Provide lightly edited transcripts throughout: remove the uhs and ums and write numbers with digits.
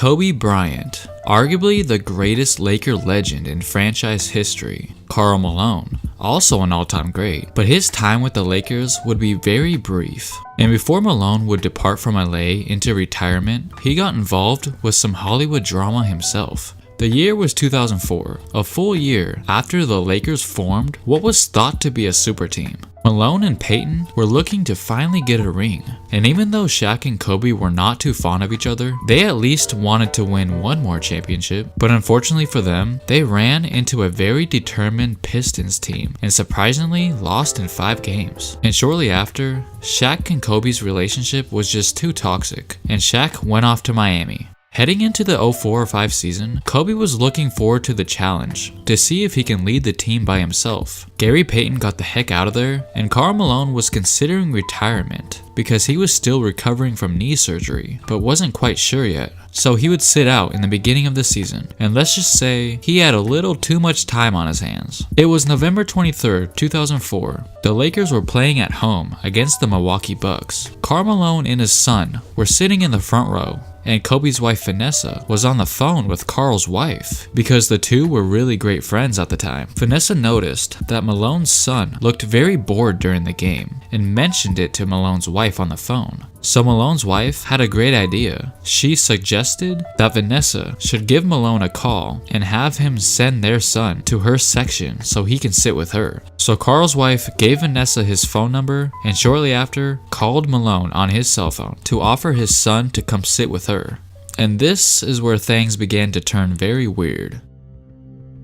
Kobe Bryant, arguably the greatest Laker legend in franchise history. Karl Malone, also an all-time great, but his time with the Lakers would be very brief. And before Malone would depart from LA into retirement, he got involved with some Hollywood drama himself. The year was 2004, a full year after the Lakers formed what was thought to be a super team. Malone and Peyton were looking to finally get a ring, and even though Shaq and Kobe were not too fond of each other, they at least wanted to win one more championship. But unfortunately for them, they ran into a very determined Pistons team and surprisingly lost in 5 games. And shortly after, Shaq and Kobe's relationship was just too toxic, and Shaq went off to Miami. Heading into the 04-05 season, Kobe was looking forward to the challenge to see if he can lead the team by himself. Gary Payton got the heck out of there, and Karl Malone was considering retirement because he was still recovering from knee surgery, but wasn't quite sure yet. So he would sit out in the beginning of the season, and let's just say he had a little too much time on his hands. It was November 23rd, 2004. The Lakers were playing at home against the Milwaukee Bucks. Karl Malone and his son were sitting in the front row, and Kobe's wife Vanessa was on the phone with Karl's wife because the two were really great friends at the time. Vanessa noticed that Malone's son looked very bored during the game and mentioned it to Malone's wife on the phone. So Malone's wife had a great idea. She suggested that Vanessa should give Malone a call and have him send their son to her section so he can sit with her. So Karl's wife gave Vanessa his phone number and shortly after called Malone on his cell phone to offer his son to come sit with her. And this is where things began to turn very weird.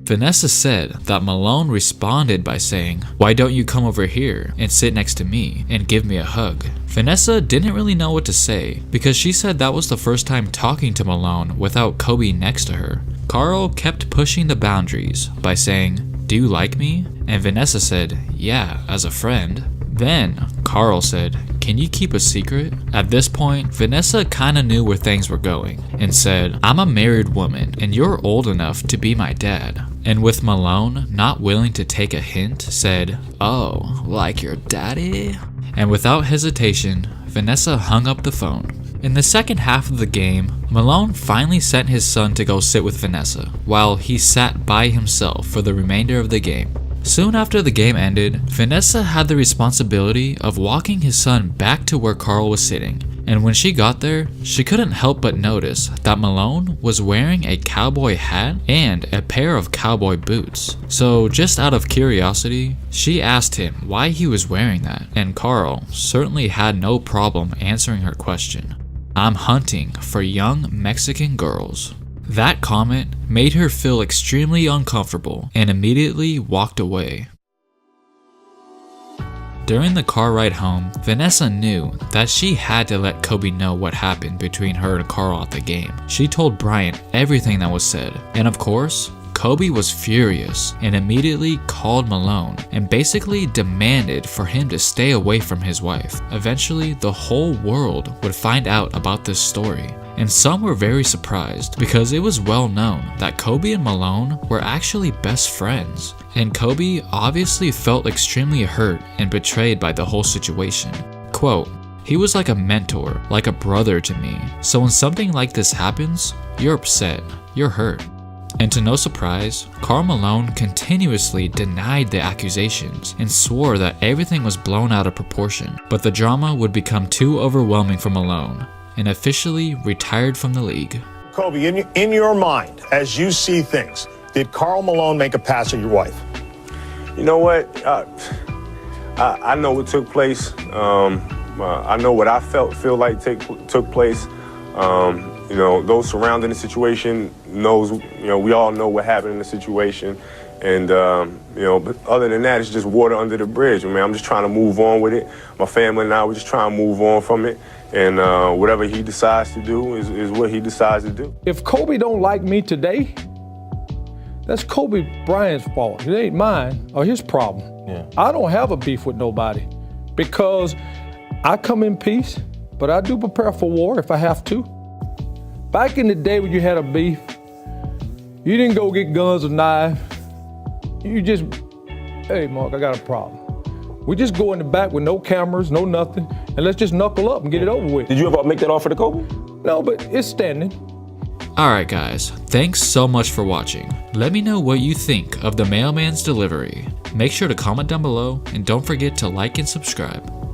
Vanessa said that Malone responded by saying, "Why don't you come over here and sit next to me and give me a hug?" Vanessa didn't really know what to say because she said that was the first time talking to Malone without Kobe next to her. Karl kept pushing the boundaries by saying, "Do you like me?" And Vanessa said, "Yeah, as a friend." Then Karl said, "Can you keep a secret?" At this point, Vanessa kinda knew where things were going and said, "I'm a married woman and you're old enough to be my dad." And with Malone not willing to take a hint, said, "Oh, like your daddy?" And without hesitation, Vanessa hung up the phone. In the second half of the game, Malone finally sent his son to go sit with Vanessa, while he sat by himself for the remainder of the game. Soon after the game ended, Vanessa had the responsibility of walking his son back to where Karl was sitting, and when she got there, she couldn't help but notice that Malone was wearing a cowboy hat and a pair of cowboy boots. So just out of curiosity, she asked him why he was wearing that, and Karl certainly had no problem answering her question. "I'm hunting for young Mexican girls." That comment made her feel extremely uncomfortable and immediately walked away. During the car ride home, Vanessa knew that she had to let Kobe know what happened between her and Karl at the game. She told Bryant everything that was said, and of course, Kobe was furious and immediately called Malone and basically demanded for him to stay away from his wife. Eventually, the whole world would find out about this story. And some were very surprised because it was well known that Kobe and Malone were actually best friends. And Kobe obviously felt extremely hurt and betrayed by the whole situation. Quote, "He was like a mentor, like a brother to me. So when something like this happens, you're upset, you're hurt." And to no surprise, Karl Malone continuously denied the accusations and swore that everything was blown out of proportion. But the drama would become too overwhelming for Malone, and officially retired from the league. Kobe, in your mind, as you see things, did Karl Malone make a pass at your wife? You know what? I know what took place. I know what I feel like took place. You know, those surrounding the situation knows. You know, we all know what happened in the situation, and you know. But other than that, it's just water under the bridge. I mean, I'm just trying to move on with it. My family and I, we're just trying to move on from it. And whatever he decides to do is what he decides to do. If Kobe don't like me today, that's Kobe Bryant's fault. It ain't mine or his problem. Yeah. I don't have a beef with nobody because I come in peace, but I do prepare for war if I have to. Back in the day when you had a beef, you didn't go get guns or knives. You just, "Hey, Mark, I got a problem." We just go in the back with no cameras, no nothing, and let's just knuckle up and get it over with. Did you ever make that offer to Kobe? No, but it's standing. Alright guys, thanks so much for watching. Let me know what you think of the mailman's delivery. Make sure to comment down below and don't forget to like and subscribe.